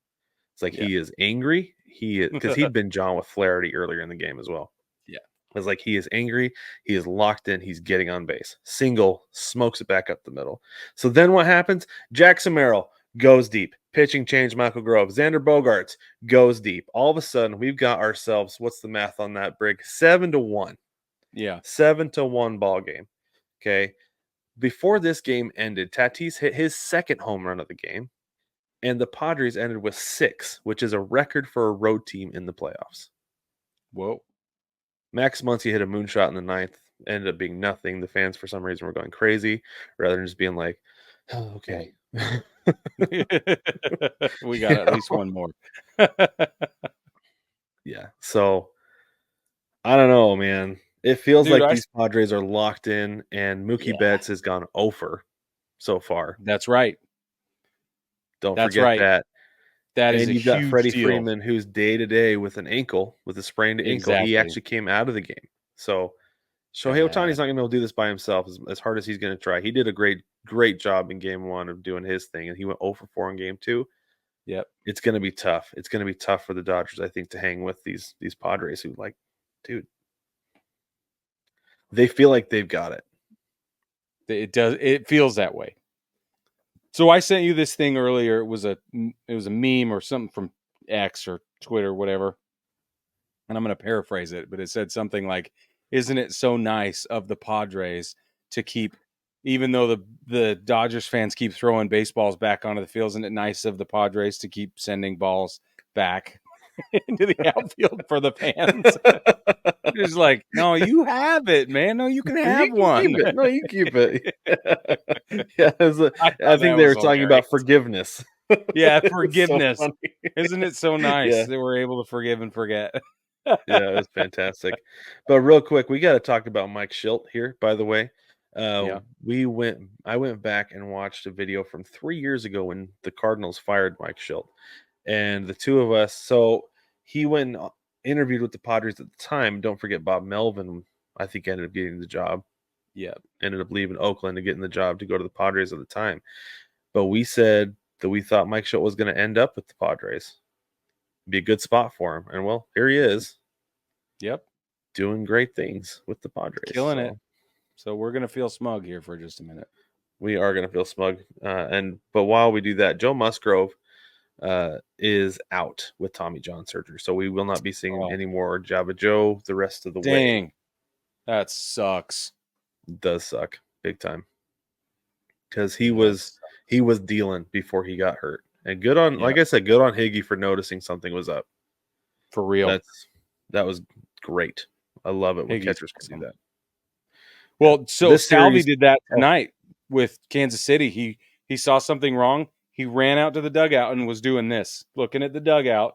It's like Yeah. he is angry. He is because he'd been John with Flaherty earlier in the game as well. Yeah. I was like, he is angry. He is locked in. He's getting on base. Single, smokes it back up the middle. So then what happens? Jackson Merrill goes deep. Pitching change, Michael Grove. Xander Bogaerts goes deep. All of a sudden, we've got ourselves, what's the math on that, Brig? 7-1. Yeah. 7-1 ball game. Okay. Before this game ended, Tatis hit his second home run of the game, and the Padres ended with 6, which is a record for a road team in the playoffs. Whoa. Max Muncy hit a moonshot in the ninth, ended up being nothing. The fans, for some reason, were going crazy rather than just being like, oh, okay. We got You at least know? one more. Yeah. So I don't know, man. It feels Dude, like these Padres are locked in, and Mookie yeah, Betts has gone over so far. that's right. Don't That's forget right. that. That is And a you've got huge Freddie deal. Freeman, who's day to day with an ankle, with a sprained ankle. He Exactly. actually came out of the game. So Shohei Bad. Ohtani's not going to be able to do this by himself as hard as he's going to try. He did a great job in game one of doing his thing, and he went 0 for 4 in game two. Yep. It's going to be tough. It's going to be tough for the Dodgers, I think, to hang with these Padres who, like, dude, they feel like they've got it. It does. It feels that way. So I sent you this thing earlier. It was a meme or something from X or Twitter, whatever. And I'm going to paraphrase it, but it said something like, "Isn't it so nice of the Padres to keep, even though the Dodgers fans keep throwing baseballs back onto the field, isn't it nice of the Padres to keep sending balls back into the outfield for the fans?" It's like, no, you have it, man. No, you can You have can one. keep it. No, you keep it. Yeah, I I thought think that they was were talking hilarious. about forgiveness. Yeah, It's so forgiveness. funny. Isn't it so nice Yeah, that we're able to forgive and forget? yeah, it was fantastic. But real quick, we got to talk about Mike Schilt here. By the way, Yeah. I went back and watched a video from 3 years ago when the Cardinals fired Mike Schilt, and the two of us. So he went and interviewed with the Padres at the time. Don't forget Bob Melvin. I think ended up getting the job. Yeah. Ended up leaving Oakland and getting the job to go to the Padres at the time. But we said that we thought Mike Schilt was going to end up with the Padres. Be a good spot for him, and well, here he is Yep. doing great things with the Padres. Killing it. So So we're gonna feel smug here for just a minute. we are going to feel smug. But while we do that, Joe Musgrove is out with Tommy John surgery. So we will not be seeing Oh, any more Jabba Joe the rest of the way. dang. That sucks. It does suck big time because he Yeah, was he was dealing before he got hurt. And good on, yeah, like I said, good on Higgy for noticing something was up. for real. That was great. I love it when Higgy's catchers can do awesome. that. Yeah. Well, so This Salvi series, did that oh tonight with Kansas City. He saw something wrong. He ran out to the dugout and was doing this, looking at the dugout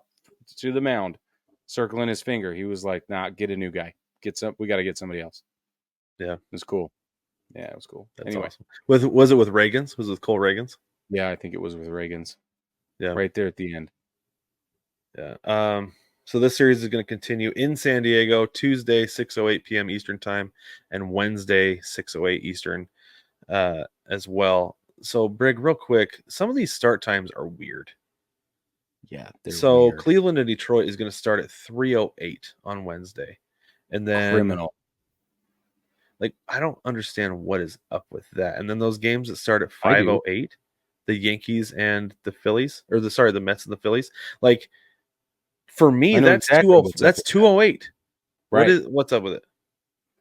to the mound, circling his finger. He was like, "Nah, get a new guy. We got to get somebody else." yeah, It was cool. Yeah, it was cool. that's Anyway, awesome. Was it with Reagan's? Was it with Cole Reagan's? yeah, I think it was with Reagan's Yeah, right there at the end. yeah. So this series is going to continue in San Diego Tuesday 6:08 p.m. Eastern time and Wednesday 6:08 Eastern as well. So Brig, real quick, some of these start times are weird. Yeah, they're So weird. Cleveland and Detroit is going to start at 3:08 on Wednesday, and then Criminal. like I don't understand what is up with that. And then those games that start at I do. 5:08, the Yankees and the Phillies, or the Mets and the Phillies. Like for me, I know exactly what's up that's with that. 2:08. Right. What's up with it?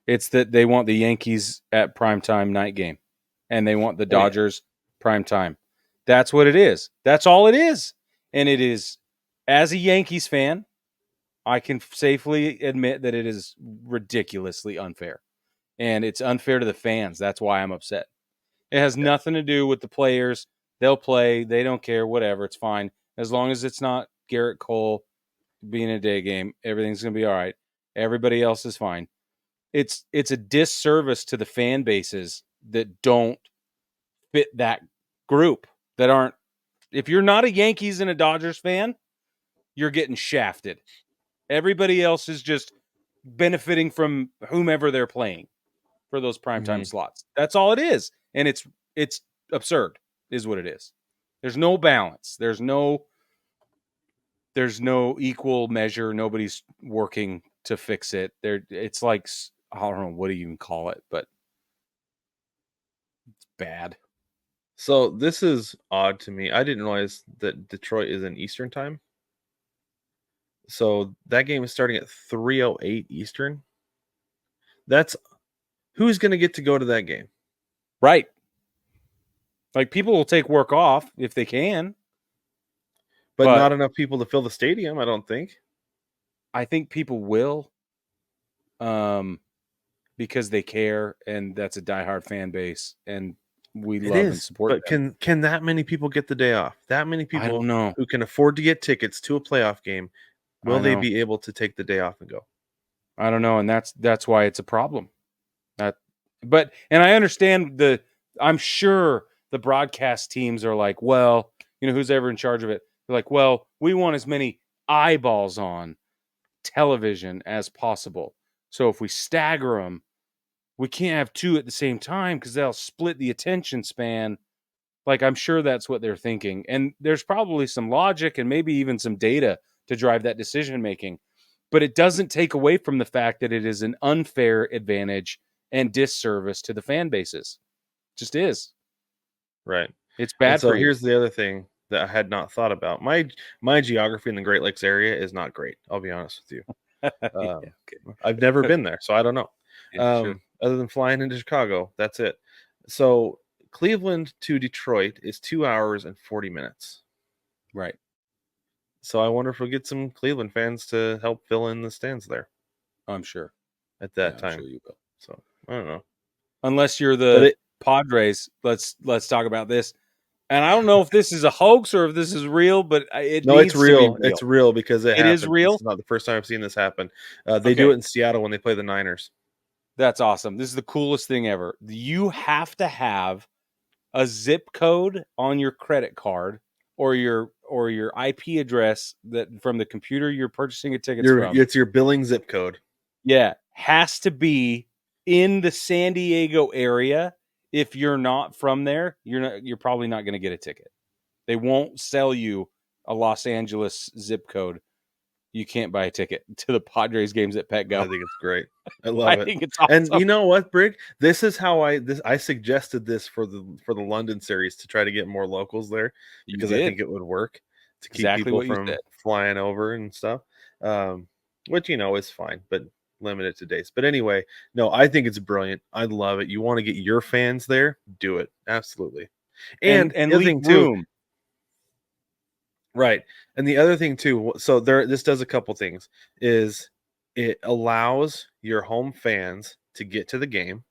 It's that they want the Yankees at primetime night game, and they want the Oh yeah, Dodgers prime time. That's what it is. That's all it is. And it is, as a Yankees fan, I can safely admit that it is ridiculously unfair. And it's unfair to the fans. That's why I'm upset. It has yeah. nothing to do with the players. They'll play. They don't care. Whatever. It's fine. As long as it's not Garrett Cole being a day game, everything's going to be all right. Everybody else is fine. It's a disservice to the fan bases that don't fit that group, that aren't, if you're not a Yankees and a Dodgers fan, you're getting shafted. Everybody else is just benefiting from whomever they're playing for those primetime Hmm. slots. That's all it is. And it's absurd is what it is. There's no balance. There's no equal measure. Nobody's working to fix it. It's like, I don't know what do you even call it, but it's bad. So this is odd to me. I didn't realize that Detroit is in Eastern time. So that game is starting at 3:08 Eastern. That's who's going to get to go to that game. Right. Like, people will take work off if they can, But but not enough people to fill the stadium, I don't think. I think people will, um, because they care, and that's a diehard fan base, and we It love and is. support But them. can that many people get the day off? That many I don't people know. who can afford to get tickets to a playoff game, will I they know. be able to take the day off and go? I don't know, and that's why it's a problem. That, but and I understand I'm sure the broadcast teams are like, well, who's ever in charge of it? They're like, well, we want as many eyeballs on television as possible. So if we stagger them, we can't have two at the same time because they'll split the attention span. Like, I'm sure that's what they're thinking. And there's probably some logic and maybe even some data to drive that decision making. But it doesn't take away from the fact that it is an unfair advantage and disservice to the fan bases. It just is. Right. It's And bad so for you. here's the other thing that I had not thought about. My geography in the Great Lakes area is not great. I'll be honest with you. Yeah, okay. I've never been there, so I don't know. Yeah, sure. Other than flying into Chicago, that's it. So Cleveland to Detroit is 2 hours and 40 minutes. Right. So I wonder if we'll get some Cleveland fans to help fill in the stands there I'm sure. at Yeah, that I'm sure time. you will. So I don't know. Unless you're But the Padres, let's talk about this. And I don't know if this is a hoax or if this is real, but it no, it's needs to be real. real. It's real because it It is happened. This real. is not the first time I've seen this happen. They do Okay. it in Seattle when they play the Niners. That's awesome. This is the coolest thing ever. You have to have a zip code on your credit card or your IP address that from the computer you're purchasing a tickets from. It's your billing zip code. Yeah, has to be in the San Diego area. If you're not from there, you're probably not going to get a ticket. They won't sell you a Los Angeles zip code. You can't buy a ticket to the Padres games at I Petco. think it's great. I I love it. think it's And awesome. you know what, Brig? This is how I suggested this for the London series to try to get more locals there You because I did. think it would work. to keep Exactly people what you from said. flying over and stuff, which, is fine, but limit it to days. But anyway, no, I think it's brilliant. I love it. You want to get your fans there? Do it. Absolutely. And And the other leave thing too, room. right. And the other thing too, so this does a couple things is it allows your home fans to get to the game.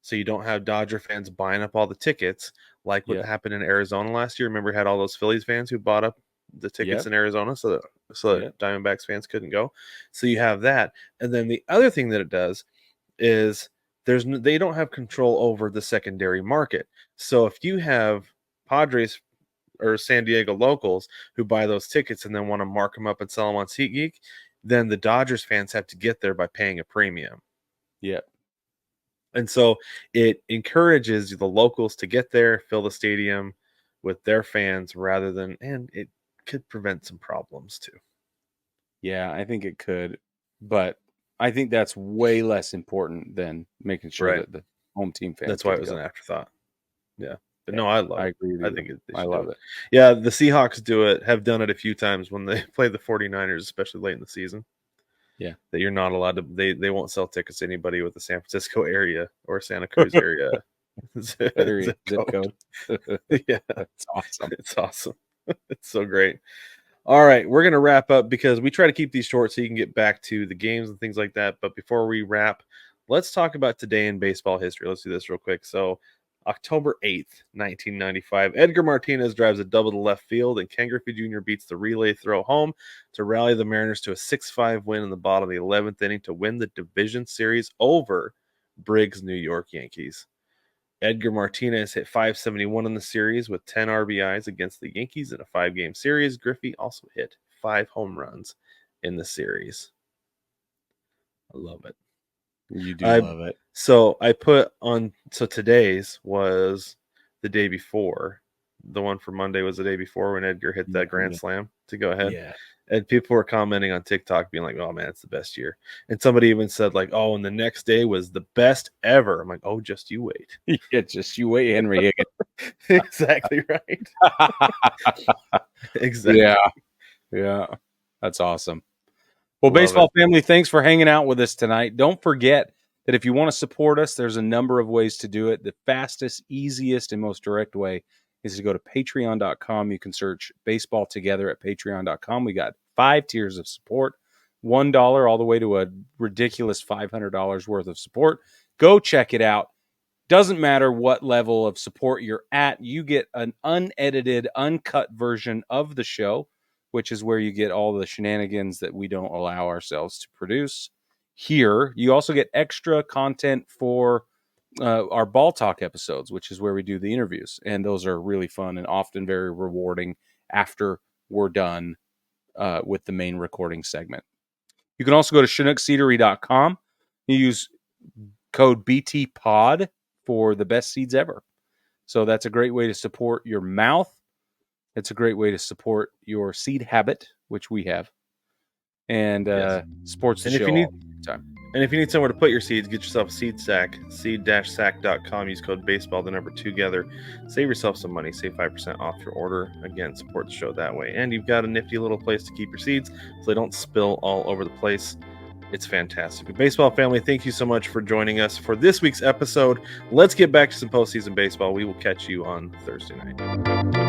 So you don't have Dodger fans buying up all the tickets like what Yep. happened in Arizona last year. Remember, we had all those Phillies fans who bought up the tickets Yep. in Arizona so that Yep. Diamondbacks fans couldn't go. So you have that. And then the other thing that it does is they don't have control over the secondary market. So if you have Padres or San Diego locals who buy those tickets and then want to mark them up and sell them on SeatGeek, then the Dodgers fans have to get there by paying a premium. Yep. And so it encourages the locals to get there, fill the stadium with their fans and it could prevent some problems too. Yeah, I think it could, but I think that's way less important than making sure Right. that the home team fans That's why get it to was an go. afterthought. Yeah. But Yeah, no, I love I it. agree with I you. think they I should do love it. it. Yeah, the Seahawks have done it a few times when they play the 49ers, especially late in the season. Yeah. That you're not allowed to they won't sell tickets to anybody with the San Francisco area or Santa Cruz area Area zip zip code. code. Yeah, That's awesome. it's awesome. It's so great. All right, we're going to wrap up because we try to keep these short so you can get back to the games and things like that. But before we wrap, let's talk about today in baseball history. Let's do this real quick. So, October 8th, 1995, Edgar Martinez drives a double to left field, and Ken Griffey Jr. beats the relay throw home to rally the Mariners to a 6-5 win in the bottom of the 11th inning to win the division series over Briggs' New York Yankees. Edgar Martinez hit 571 in the series with 10 RBIs against the Yankees in a 5-game series. Griffey also hit 5 home runs in the series. I love it. You do I love it. so I put on so today's was the day before. The one for Monday was the day before when Edgar hit that grand Yeah. slam to go ahead. Yeah. And people were commenting on TikTok being like, "Oh man, it's the best year." And somebody even said like, "Oh, and the next day was the best ever." I'm like, "Oh, just you wait." Yeah, just you wait, Henry Higgins. Exactly right. Yeah. Exactly. Yeah. That's awesome. Well, Love it. baseball family, thanks for hanging out with us tonight. Don't forget that if you want to support us, there's a number of ways to do it. The fastest, easiest, and most direct way is to go to patreon.com. You can search baseball together at patreon.com. We got 5 tiers of support, $1 all the way to a ridiculous $500 worth of support. Go check it out. Doesn't matter what level of support you're at, you get an unedited, uncut version of the show, which is where you get all the shenanigans that we don't allow ourselves to produce here. You also get extra content for our ball talk episodes, which is where we do the interviews. And those are really fun and often very rewarding after we're done with the main recording segment. You can also go to ChinookSeedery.com. You use code BTPOD for the best seeds ever. So that's a great way to support your mouth. It's a great way to support your seed habit, which we have, and Yes. supports the And if show you need all the time. and if you need somewhere to put your seeds, get yourself a seed sack, seed-sack.com. Use code baseball, the number 2 together. Save yourself some money. Save 5% off your order. Again, support the show that way. And you've got a nifty little place to keep your seeds so they don't spill all over the place. It's fantastic. Baseball family, thank you so much for joining us for this week's episode. Let's get back to some postseason baseball. We will catch you on Thursday night.